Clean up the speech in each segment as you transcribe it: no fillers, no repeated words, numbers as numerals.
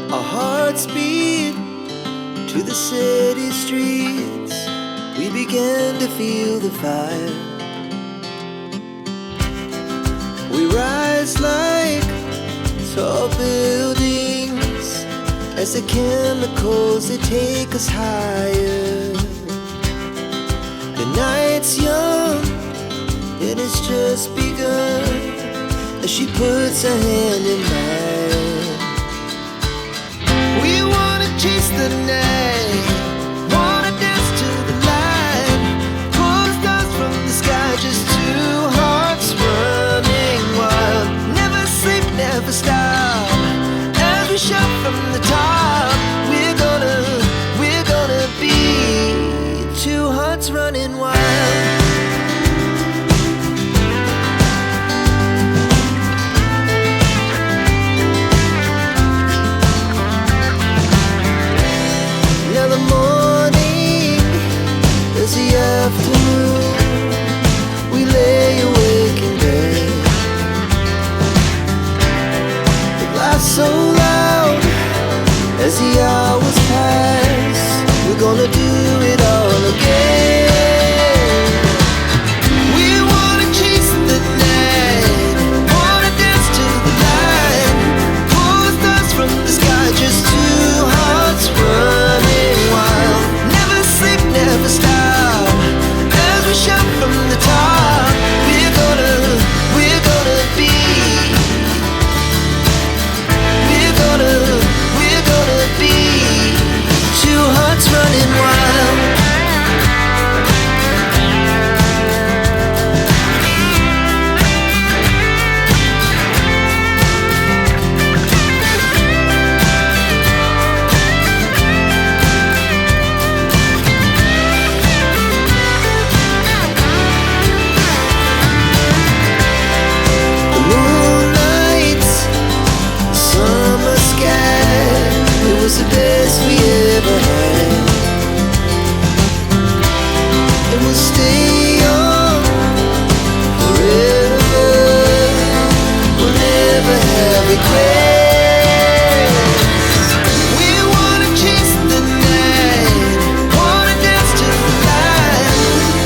Our hearts beat to the city streets. We began to feel the fire. We rise like tall buildings as the chemicals, they take us higher. The night's young, it has just begun, as she puts her hand in mine. We wanna chase the night, wanna dance to the light, pull the stars from the sky, just two hearts running wild. Never sleep, never stop, as we shout from the top. We're gonna be two hearts running wild. Now the morning is the afternoon. We lay awake in bed. The laughs so loud as the hours pass. We're gonna do it all again. We wanna chase the night, wanna dance to the light, pull the stars from the sky, just two hearts running wild. Never sleep, never stop, as we shout from the top. We're gonna be, we're gonna be two hearts running wild. The moonlight, summer sky, it was the best we ever had. And we'll stay on forever. We'll never have regrets. We wanna chase the night, wanna dance to the light,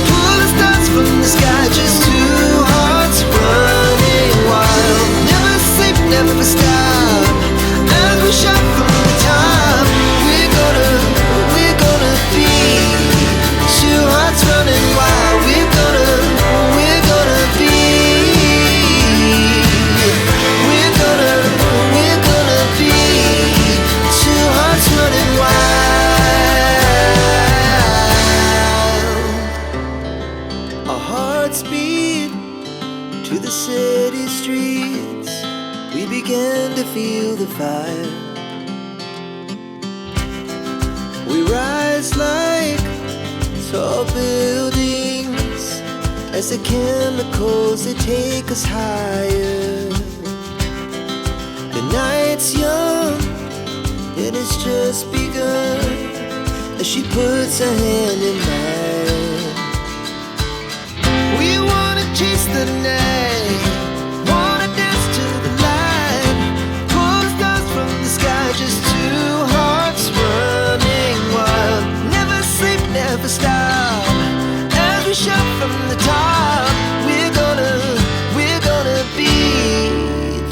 pull the stars from the sky, just two hearts running wild. Never sleep, never stop, as we shout from the top. We're gonna be two hearts running wild. We're gonna be, we're gonna be two hearts running wild. Our hearts beat to the city streets. We began to feel the fire. We rise like tall buildings as the chemicals, they take us higher. The night's young, it has just begun, as she puts her hand in mine. We wanna chase the night, wanna dance to the light, pull the stars from the sky, just two hearts running wild. Never sleep, never stop, as we shout from the top. We're gonna be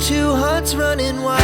two hearts running wild.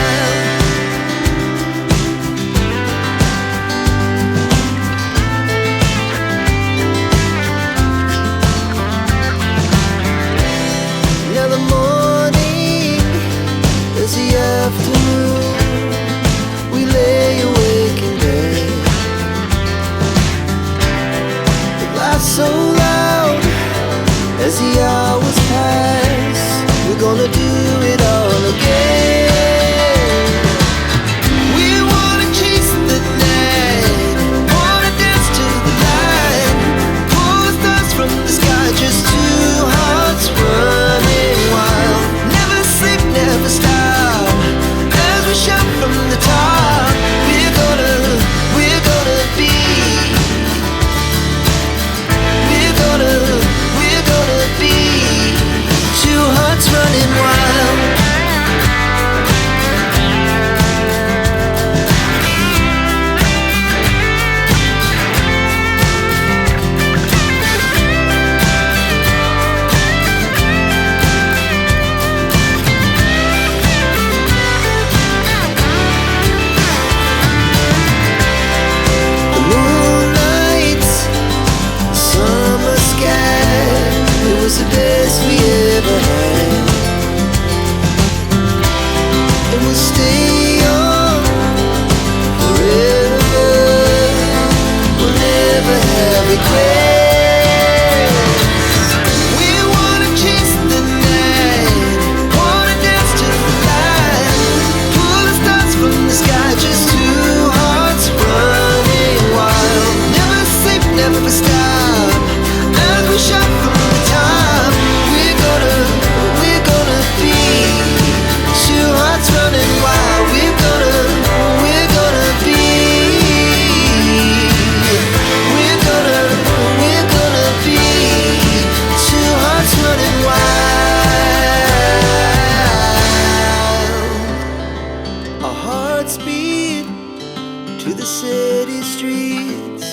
to the city streets,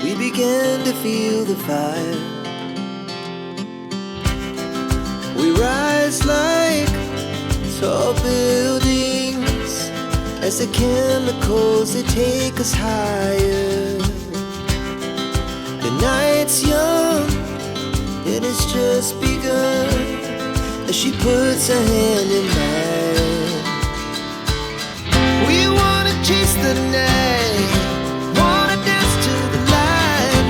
we began to feel the fire. We rise like tall buildings as the chemicals, they take us higher. The night's young, it has just begun, as she puts her hand in mine. We wanna chase the night, wanna dance to the light,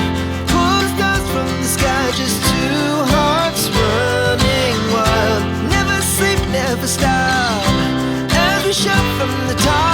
pull the stars from the sky, just two hearts running wild. Never sleep, never stop, as we shout from the top.